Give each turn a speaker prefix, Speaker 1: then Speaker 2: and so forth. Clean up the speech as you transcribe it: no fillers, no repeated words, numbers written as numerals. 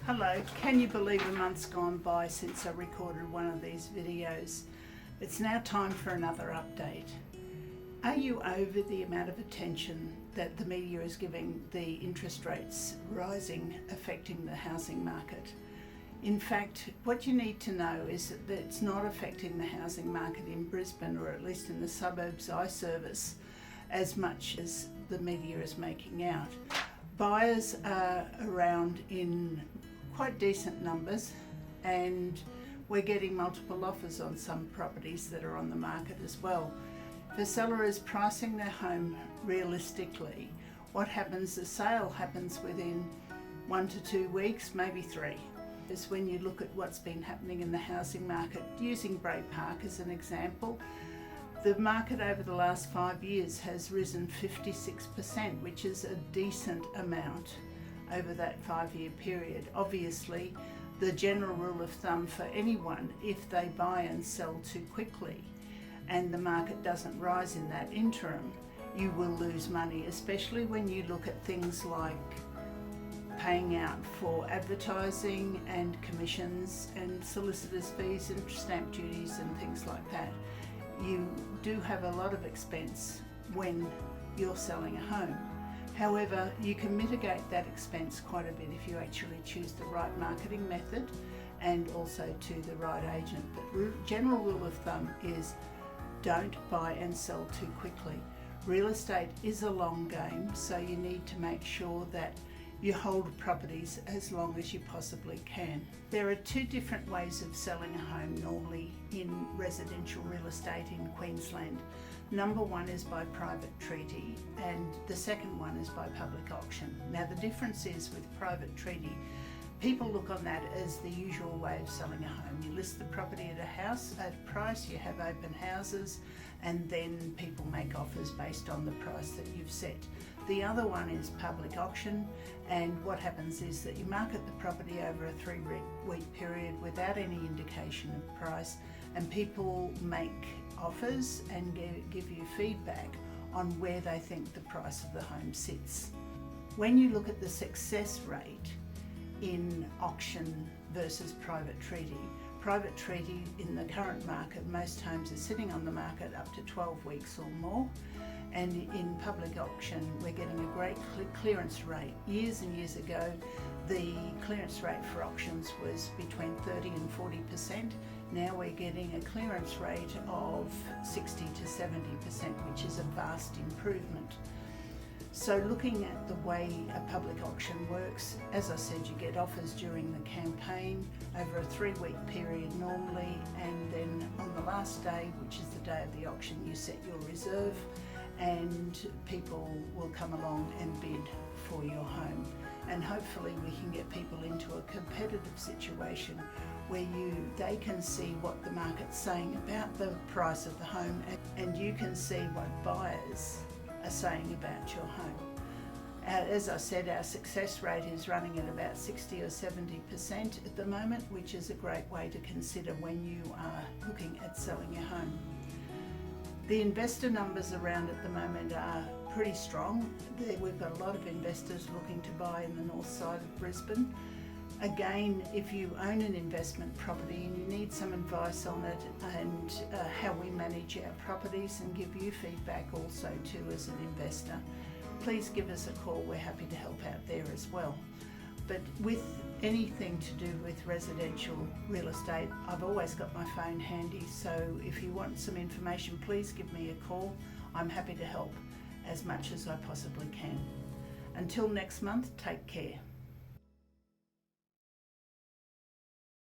Speaker 1: Hello, can you believe a month's gone by since I recorded one of these videos? It's now time for another update. Are you over the amount of attention that the media is giving the interest rates rising affecting the housing market? In fact, what you need to know is that it's not affecting the housing market in Brisbane, or at least in the suburbs I service, as much as the media is making out. Buyers are around in quite decent numbers, and we're getting multiple offers on some properties that are on the market as well. The seller is pricing their home realistically. What happens, the sale happens within 1 to 2 weeks, maybe 3. Is when you look at what's been happening in the housing market, using Bray Park as an example, the market over the last 5 years has risen 56%, which is a decent amount over that 5-year period. Obviously, the general rule of thumb for anyone, if they buy and sell too quickly and the market doesn't rise in that interim, you will lose money, especially when you look at things like paying out for advertising and commissions and solicitors' fees and stamp duties and things like that. You do have a lot of expense when you're selling a home. However, you can mitigate that expense quite a bit if you actually choose the right marketing method and also to the right agent. But general rule of thumb is don't buy and sell too quickly. Real estate is a long game, so you need to make sure that you hold properties as long as you possibly can. There are 2 different ways of selling a home normally in residential real estate in Queensland. Number 1 is by private treaty, and the second one is by public auction. Now the difference is, with private treaty, people look on that as the usual way of selling a home. You list the property at a price, you have open houses, and then people make offers based on the price that you've set. The other one is public auction, and what happens is that you market the property over a 3-week period without any indication of price, and people make offers and give you feedback on where they think the price of the home sits. When you look at the success rate in auction versus private treaty in the current market, most homes are sitting on the market up to 12 weeks or more, and in public auction we're getting a great clearance rate. Years and years ago, the clearance rate for auctions was between 30 and 40%. Now we're getting a clearance rate of 60 to 70%, which is a vast improvement. So looking at the way a public auction works, as I said, you get offers during the campaign over a 3-week period normally, and then on the last day, which is the day of the auction, you set your reserve and people will come along and bid for your home. And hopefully we can get people into a competitive situation where they can see what the market's saying about the price of the home, and you can see what buyers are saying about your home. As I said, our success rate is running at about 60 or 70% at the moment, which is a great way to consider when you are looking at selling your home. The investor numbers around at the moment are pretty strong. We've got a lot of investors looking to buy in the north side of Brisbane. Again, if you own an investment property and you need some advice on it and how we manage our properties and give you feedback also too as an investor, please give us a call. We're happy to help out there as well. But with anything to do with residential real estate, I've always got my phone handy, so if you want some information, please give me a call. I'm happy to help as much as I possibly can. Until next month, take care.